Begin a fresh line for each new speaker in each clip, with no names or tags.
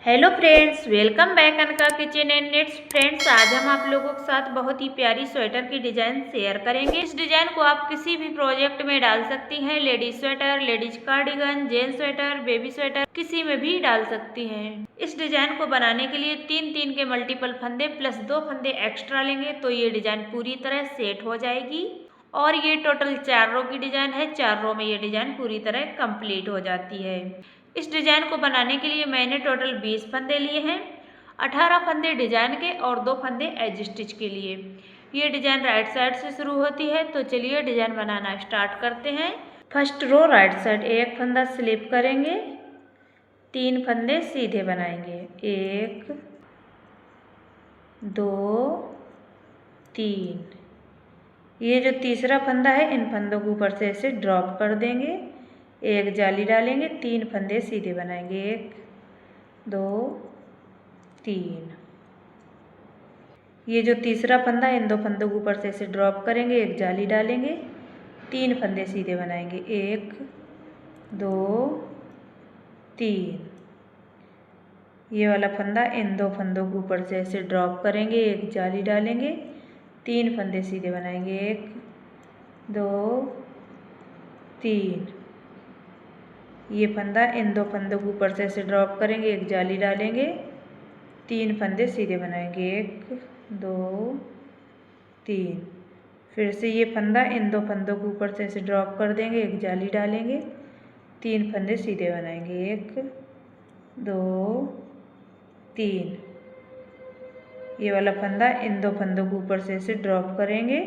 Hello friends, welcome back Anka kitchen and nits. Friends, आज हम आप लोगों के साथ बहुत ही प्यारी स्वेटर की डिजाइन शेयर करेंगे। इस डिजाइन को आप किसी भी प्रोजेक्ट में डाल सकती हैं। Ladies sweater, ladies cardigan, gents sweater, baby sweater, किसी में भी डाल सकती हैं। इस डिजाइन को बनाने के लिए 3-3 के मल्टीपल फंदे प्लस 2 फंदे एक्स्ट्रा लेंगे तो ये डिजाइन पूरी तरह सेट हो जाएगी। और ये टोटल 4 रो की डिजाइन है। 4 रो में ये डिजाइन पूरी तरह कंप्लीट हो जाती है। इस डिजाइन को बनाने के लिए मैंने टोटल 20 फंदे लिए हैं। 18 फंदे डिजाइन के और 2 फंदे एज स्टिच के लिए। ये डिजाइन राइट साइड से शुरू होती है, तो चलिए डिजाइन बनाना स्टार्ट करते हैं। फर्स्ट रो राइट साइड एक फंदा स्लिप करेंगे, 3 फंदे सीधे बनाएंगे, 1 2 3। ये जो तीसरा फंदा है, इन फंदों को ऊपर से ऐसे ड्रॉप कर देंगे, एक जाली डालेंगे, 3 फंदे सीधे बनाएंगे, 1 2 3। ये जो तीसरा फंदा है, इन 2 फंदों को ऊपर से ऐसे ड्रॉप करेंगे, एक जाली डालेंगे, 3 फंदे सीधे बनाएंगे, 1 2 3। ये वाला फंदा, इन 2 फंदों को ऊपर से ऐसे ड्रॉप करेंगे, एक जाली डालेंगे, 3 फंदे सीधे बनाएंगे, 1 2 3। ये फंदा, इन 2 फंदों को ऊपर से ऐसे ड्रॉप करेंगे, एक जाली डालेंगे, 3 फंदे सीधे बनाएंगे, 1 2 3। फिर से ये फंदा, इन 2 फंदों को ऊपर से ऐसे ड्रॉप कर देंगे, एक जाली डालेंगे, 3 फंदे सीधे बनाएंगे, 1 2 3। ये वाला फंदा, इन 2 फंदों को ऊपर से ऐसे ड्रॉप करेंगे,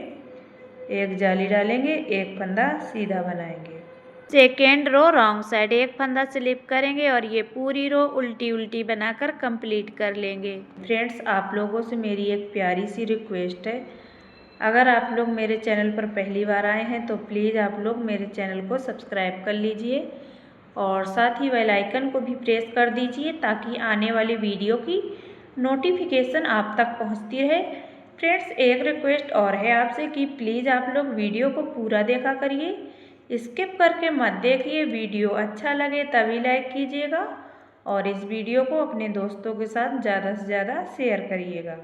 एक जाली डालेंगे, एक फंदा सीधा बनाएंगे। सेकेंड रो रॉन्ग साइड एक फंदा स्लिप करेंगे और ये पूरी रो उल्टी उल्टी बनाकर कंप्लीट कर लेंगे। फ्रेंड्स, आप लोगों से मेरी एक प्यारी सी रिक्वेस्ट है, अगर आप लोग मेरे चैनल पर पहली बार आए हैं तो प्लीज़ आप लोग मेरे चैनल को सब्सक्राइब कर लीजिए और साथ ही बेल आइकन को भी प्रेस कर दीजिए ताकि आने वाली वीडियो की नोटिफिकेशन आप तक पहुंचती रहे। फ्रेंड्स, एक रिक्वेस्ट और है आपसे कि प्लीज़ आप लोग वीडियो को पूरा देखा करिए, स्किप करके मत देखिए। वीडियो अच्छा लगे तभी लाइक कीजिएगा और इस वीडियो को अपने दोस्तों के साथ ज़्यादा से ज़्यादा शेयर करिएगा।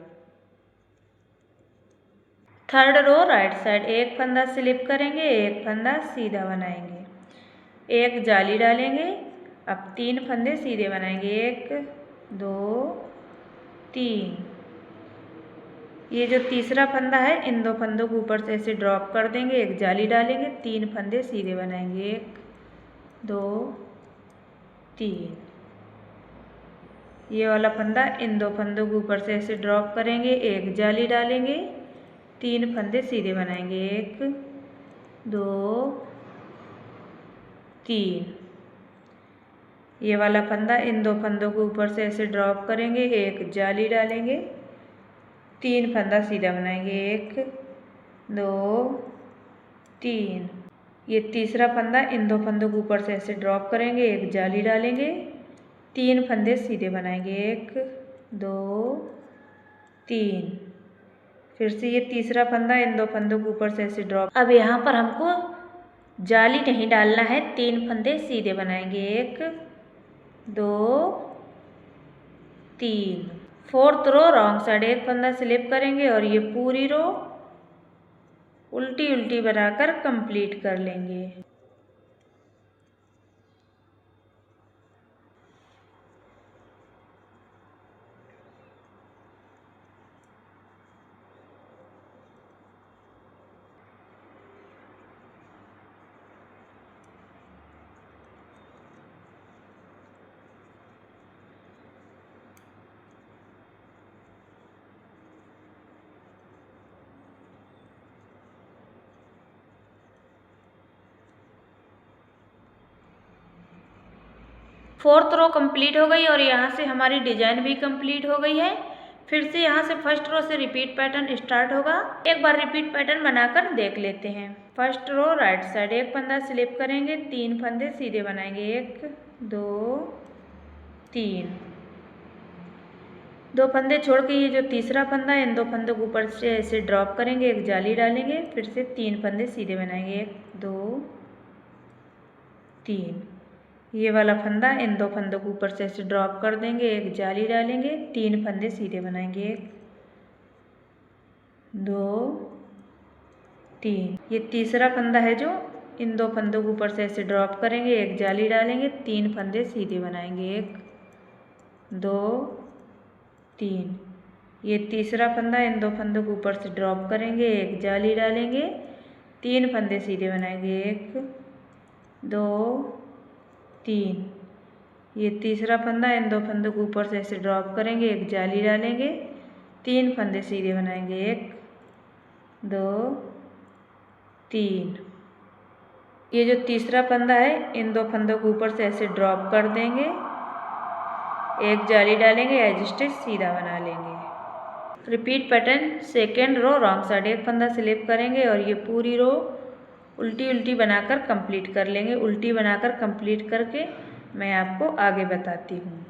थर्ड रो राइट साइड एक फंदा स्लिप करेंगे, एक फंदा सीधा बनाएंगे, एक जाली डालेंगे, अब 3 फंदे सीधे बनाएंगे, 1 2 3। ये जो तीसरा फंदा है, इन 2 फंदों को ऊपर से ऐसे ड्रॉप कर देंगे, एक जाली डालेंगे, 3 फंदे सीधे बनाएंगे, 1 2 3। ये वाला फंदा, इन 2 फंदों को ऊपर से ऐसे ड्रॉप करेंगे, एक जाली डालेंगे, 3 फंदे सीधे बनाएंगे, 1 2 3। ये वाला फंदा, इन 2 फंदों को ऊपर से ऐसे ड्रॉप करेंगे, एक जाली डालेंगे, 3 फंदा सीधा बनाएंगे, 1 2 3। ये तीसरा फंदा, इन 2 फंदों को ऊपर से ऐसे ड्रॉप करेंगे, एक जाली डालेंगे, 3 फंदे सीधे बनाएंगे, 1 2 3। फिर से ये तीसरा फंदा, इन 2 फंदों को ऊपर से ऐसे ड्रॉप। अब यहाँ पर हमको जाली नहीं डालना है, 3 फंदे सीधे बनाएंगे, 1 2 3। फोर्थ रो रॉन्ग साइड एक फंदा स्लिप करेंगे और ये पूरी रो उल्टी उल्टी बनाकर कंप्लीट कर लेंगे। फोर्थ रो कंप्लीट हो गई और यहाँ से हमारी डिजाइन भी कंप्लीट हो गई है। फिर से यहाँ से फर्स्ट रो से रिपीट पैटर्न स्टार्ट होगा। एक बार रिपीट पैटर्न बनाकर देख लेते हैं। फर्स्ट रो राइट साइड एक फंदा स्लिप करेंगे, 3 फंदे सीधे बनाएंगे, 1 2 3। 2 फंदे छोड़ के ये जो तीसरा फंदा है, इन 2 फंदों को ऊपर से ऐसे ड्रॉप करेंगे, एक जाली डालेंगे, फिर से 3 फंदे सीधे बनाएंगे, 1 2 3। ये वाला फंदा, इन 2 फंदों को ऊपर से ऐसे ड्रॉप कर देंगे, एक जाली डालेंगे, 3 फंदे सीधे बनाएंगे, 1 2 3। ये तीसरा फंदा है जो इन 2 फंदों को ऊपर से ऐसे ड्रॉप करेंगे, एक जाली डालेंगे, 3 फंदे सीधे बनाएंगे, 1 2 3। ये तीसरा फंदा, इन 2 फंदों को ऊपर से ड्रॉप करेंगे, एक जाली डालेंगे, 3 फंदे सीधे बनाएंगे, 1 2 3। ये तीसरा फंदा, इन 2 फंदों को ऊपर से ऐसे ड्रॉप करेंगे, एक जाली डालेंगे, 3 फंदे सीधे बनाएंगे, 1 2 3। ये जो तीसरा फंदा है, इन 2 फंदों को ऊपर से ऐसे ड्रॉप कर देंगे, एक जाली डालेंगे, एज स्टिच सीधा बना लेंगे। Repeat pattern second row wrong side, एक फंदा स्लिप करेंगे और ये पूरी रो उल्टी उल्टी बनाकर कंप्लीट कर लेंगे। उल्टी बनाकर कंप्लीट करके मैं आपको आगे बताती हूँ।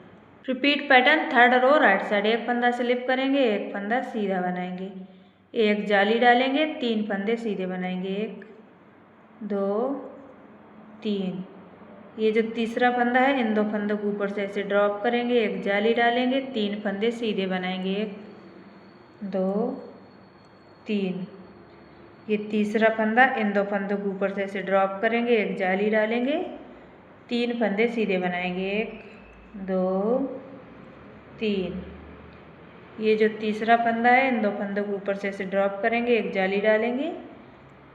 Repeat pattern third row right side, एक फंदा स्लिप करेंगे, एक फंदा सीधा बनाएंगे, एक जाली डालेंगे, 3 फंदे सीधे बनाएंगे, 1 2 3। ये जो तीसरा फंदा है, इन 2 फंदों को ऊपर से ऐसे ड्रॉप करेंगे, एक जाली डालेंगे, 3 फंदे सीधे बनाएंगे, 1 2 3। ये तीसरा फंदा, इन 2 फंदों को ऊपर से ऐसे ड्रॉप करेंगे, एक जाली डालेंगे, 3 फंदे सीधे बनाएंगे, 1 2 3। ये जो तीसरा फंदा है, इन 2 फंदों को ऊपर से ऐसे ड्रॉप करेंगे, एक जाली डालेंगे,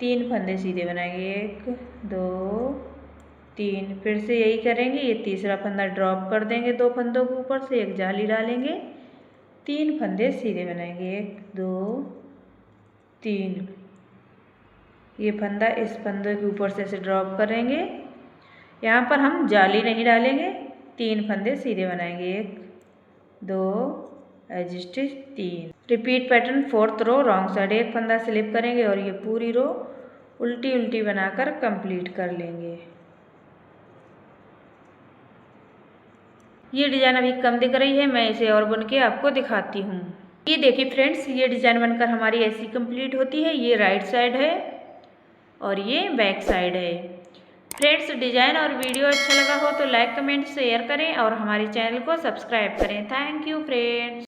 3 फंदे सीधे बनाएंगे, 1 2 3। फिर से यही करेंगे। ये तीसरा फंदा ड्रॉप कर देंगे 2 फंदों के ऊपर से, एक जाली डालेंगे, 3 फंदे सीधे बनाएंगे, 1 2 3। ये फंदा, इस फंदे के ऊपर से ऐसे ड्रॉप करेंगे, यहाँ पर हम जाली नहीं डालेंगे, 3 फंदे सीधे बनाएंगे, 1 2 edge stitch 3। Repeat pattern fourth row wrong side, एक फंदा स्लिप करेंगे और ये पूरी रो उल्टी उल्टी बनाकर कंप्लीट कर लेंगे। ये डिज़ाइन अभी कम दिख रही है, मैं इसे और बुन के आपको दिखाती हूँ। ये देखिए फ्रेंड्स, ये डिज़ाइन बनकर हमारी ऐसी कंप्लीट होती है। ये राइट साइड है और ये बैक साइड है। फ्रेंड्स, डिज़ाइन और वीडियो अच्छा लगा हो तो लाइक कमेंट शेयर करें और हमारे चैनल को सब्सक्राइब करें। Thank you friends.